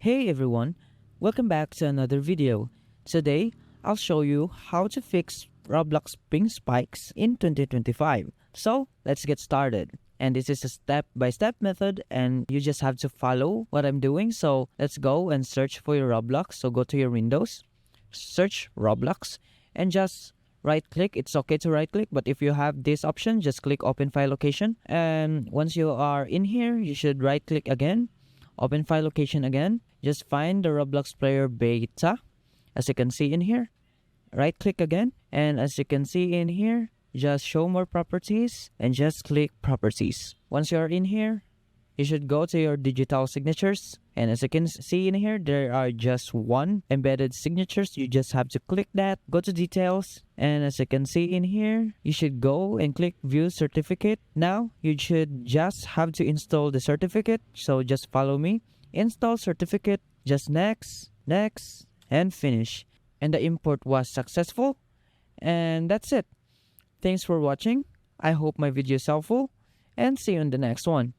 Hey everyone, welcome back to another video. Today, I'll show you how to fix Roblox ping spikes in 2025. So, let's get started. And this is a step-by-step method and you just have to follow what I'm doing. So, let's go and search for your Roblox. So, go to your Windows, search Roblox and just right click. It's okay to right click, but if you have this option, just click open file location. And once you are in here, you should right click again, open file location again. Just find the Roblox player beta, as you can see in here. Right click again, and as you can see in here, just show more properties and just click properties. Once you are in here, you should go to your digital signatures, and as you can see in here, there are just one embedded signatures. You just have to click that, go to details, and as you can see in here, you should go and click view certificate. Now you should just have to install the certificate, so just follow me. Install certificate, just next, and finish. And the import was successful, and that's it. Thanks for watching. I hope my video is helpful, and see you in the next one.